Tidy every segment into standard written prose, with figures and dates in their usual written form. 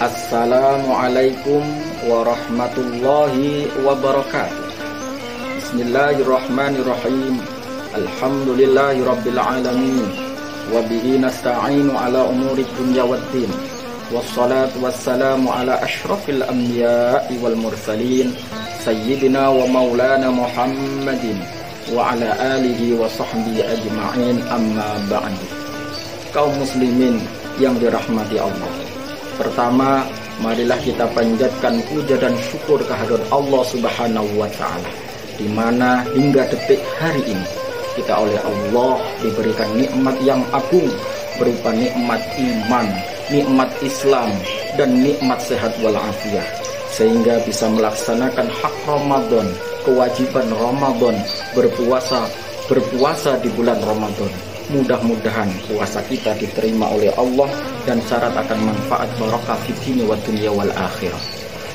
Assalamualaikum warahmatullahi wabarakatuh. Bismillahirrahmanirrahim. Alhamdulillahirabbil alamin. Wa bihi nasta'inu ala umuri dunya waddin. Wassalatu wassalamu ala asyrafil anbiya'i wal mursalin sayyidina wa maulana Muhammadin wa ala alihi wa sahbihi ajma'in, amma ba'du. Kaum muslimin yang dirahmati Allah, pertama, marilah kita panjatkan puja dan syukur kehadirat Allah Subhanahu wa Ta'ala, di mana hingga detik hari ini kita oleh Allah diberikan nikmat yang agung berupa nikmat iman, nikmat Islam, dan nikmat sehat walafiat, sehingga bisa melaksanakan hak Ramadan, kewajiban Ramadan, berpuasa di bulan Ramadan. Mudah-mudahan puasa kita diterima oleh Allah dan syarat akan manfaat barakah fid dini wad dunya wal akhirah.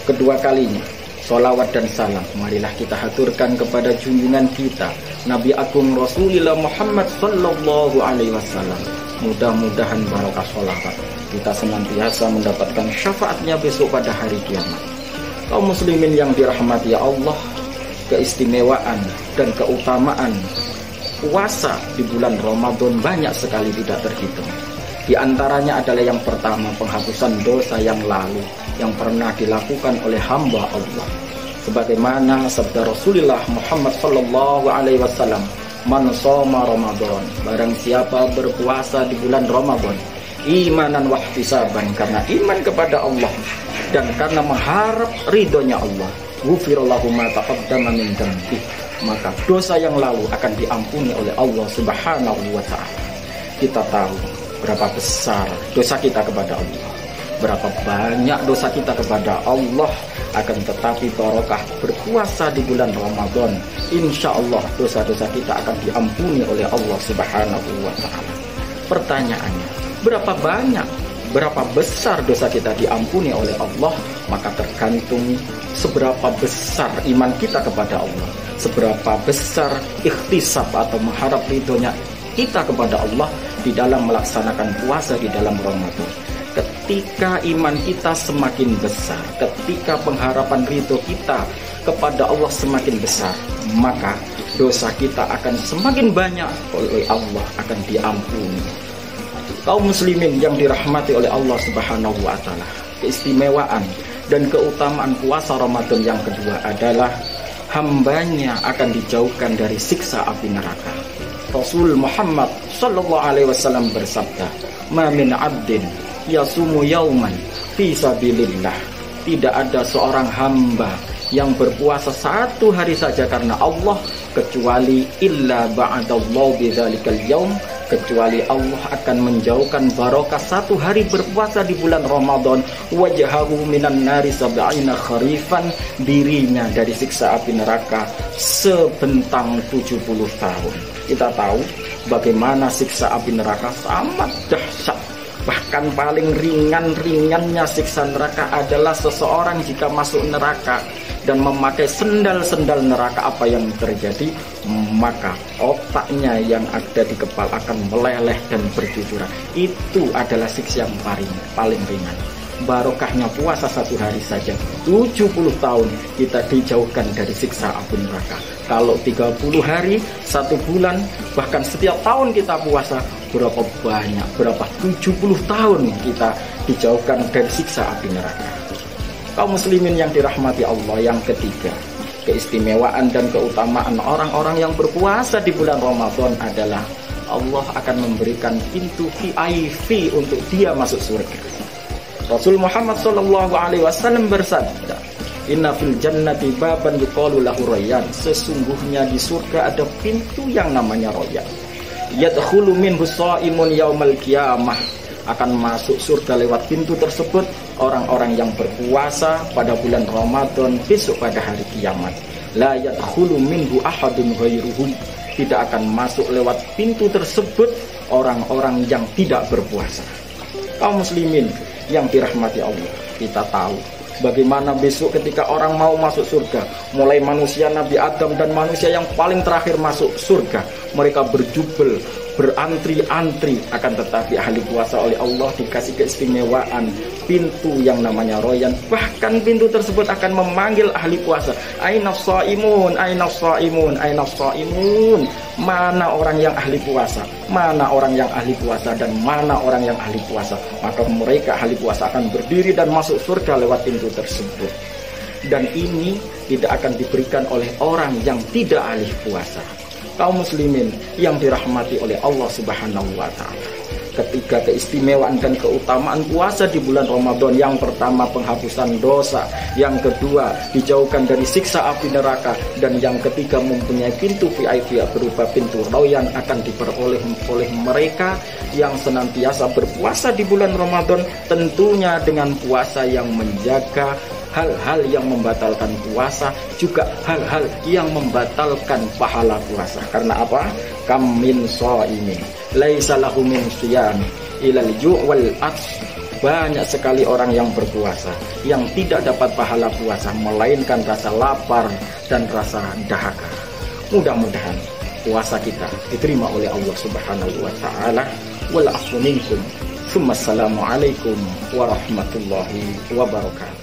Kedua kalinya, sholawat dan salam marilah kita haturkan kepada junjungan kita Nabi Agung Rasulullah Muhammad sallallahu alaihi wasallam. Mudah-mudahan barakah sholawat kita senantiasa mendapatkan syafaatnya besok pada hari kiamat. Kaum muslimin yang dirahmati Allah, keistimewaan dan keutamaan puasa di bulan Ramadan banyak sekali, tidak terhitung. Di antaranya adalah yang pertama, penghapusan dosa yang lalu yang pernah dilakukan oleh hamba Allah. Sebagaimana sabda Rasulullah Muhammad sallallahu alaihi wasallam, "Man shoma Ramadan," barang siapa berpuasa di bulan Ramadan, imanan wa ihtisaban, karena iman kepada Allah dan karena mengharap ridhonya Allah, ghufirallahu ma taqaddama min dzambihi, maka dosa yang lalu akan diampuni oleh Allah Subhanahu wa Ta'ala. Kita tahu berapa besar dosa kita kepada Allah, berapa banyak dosa kita kepada Allah, akan tetapi barokah berpuasa di bulan Ramadan, insya Allah dosa-dosa kita akan diampuni oleh Allah Subhanahu wa Ta'ala. Pertanyaannya, berapa besar dosa kita diampuni oleh Allah? Maka tergantung seberapa besar iman kita kepada Allah, seberapa besar ikhtisab atau mengharap ridhonya kita kepada Allah di dalam melaksanakan puasa di dalam Ramadan. Ketika iman kita semakin besar, ketika pengharapan ridho kita kepada Allah semakin besar, maka dosa kita akan semakin banyak oleh Allah, akan diampuni. Kaum muslimin yang dirahmati oleh Allah Subhanahu wa Ta'ala, keistimewaan dan keutamaan puasa Ramadan yang kedua adalah hambanya akan dijauhkan dari siksa api neraka. Rasul Muhammad sallallahu alaihi wasallam bersabda, "Ma min 'abdin yasumu yauman fi sabilillah." Tidak ada seorang hamba yang berpuasa satu hari saja karena Allah, kecuali illa ba'adallahu bidzalikal yaum, kecuali Allah akan menjauhkan barokah satu hari berpuasa di bulan Ramadan, wajhahu minan nari sab'ina kharifan, dirinya dari siksa api neraka sebentang 70 tahun. Kita tahu bagaimana siksa api neraka sangat dahsyat. Bahkan paling ringan-ringannya siksa neraka adalah seseorang jika masuk neraka dan memakai sendal-sendal neraka, apa yang terjadi? Maka otaknya yang ada di kepala akan meleleh dan bercucuran. Itu adalah siksa yang paling ringan. Barokahnya puasa satu hari saja 70 tahun kita dijauhkan dari siksa api neraka. Kalau 30 hari, 1 bulan, bahkan setiap tahun kita puasa, berapa banyak, berapa 70 tahun kita dijauhkan dari siksa api neraka. Kaum muslimin yang dirahmati Allah, yang ketiga, keistimewaan dan keutamaan orang-orang yang berpuasa di bulan Ramadan adalah Allah akan memberikan pintu VIP untuk dia masuk surga. Rasul Muhammad sallallahu alaihi wasallam bersabda, "Inna fil jannati baban yuqalu lahu Rayyan." Sesungguhnya di surga ada pintu yang namanya Rayyan. Yadkhulu minhu shaimun yaumal qiyamah. Akan masuk surga lewat pintu tersebut orang-orang yang berpuasa pada bulan Ramadan besok pada hari kiamat. La yadkhulu minhu ahadun ghairuhum. Tidak akan masuk lewat pintu tersebut orang-orang yang tidak berpuasa. Kaum muslimin yang dirahmati Allah, kita tahu bagaimana besok ketika orang mau masuk surga, mulai manusia Nabi Adam dan manusia yang paling terakhir masuk surga, mereka berjubel berantri-antri, akan tetapi ahli puasa oleh Allah dikasih keistimewaan pintu yang namanya royan. Bahkan pintu tersebut akan memanggil ahli puasa, aina shaimun, aina shaimun, aina shaimun. Mana orang yang ahli puasa, mana orang yang ahli puasa, dan mana orang yang ahli puasa. Maka mereka ahli puasa akan berdiri dan masuk surga lewat pintu tersebut. Dan ini tidak akan diberikan oleh orang yang tidak ahli puasa. Kaum muslimin yang dirahmati oleh Allah Subhanahu wa ta'ala, ketiga keistimewaan dan keutamaan puasa di bulan Ramadan: yang pertama penghapusan dosa, yang kedua dijauhkan dari siksa api neraka, dan yang ketiga mempunyai pintu VIP berupa pintu royan akan diperoleh oleh mereka yang senantiasa berpuasa di bulan Ramadan, tentunya dengan puasa yang menjaga hal-hal yang membatalkan puasa, juga hal-hal yang membatalkan pahala puasa. Karena apa? Kam min shaimin laisa lahu min siyam ilal ju' wal ats. Banyak sekali orang yang berpuasa yang tidak dapat pahala puasa melainkan rasa lapar dan rasa dahaga. Mudah-mudahan puasa kita diterima oleh Allah Subhanahu wa ta'ala. Wal afu minkum. Assalamualaikum warahmatullahi wabarakatuh.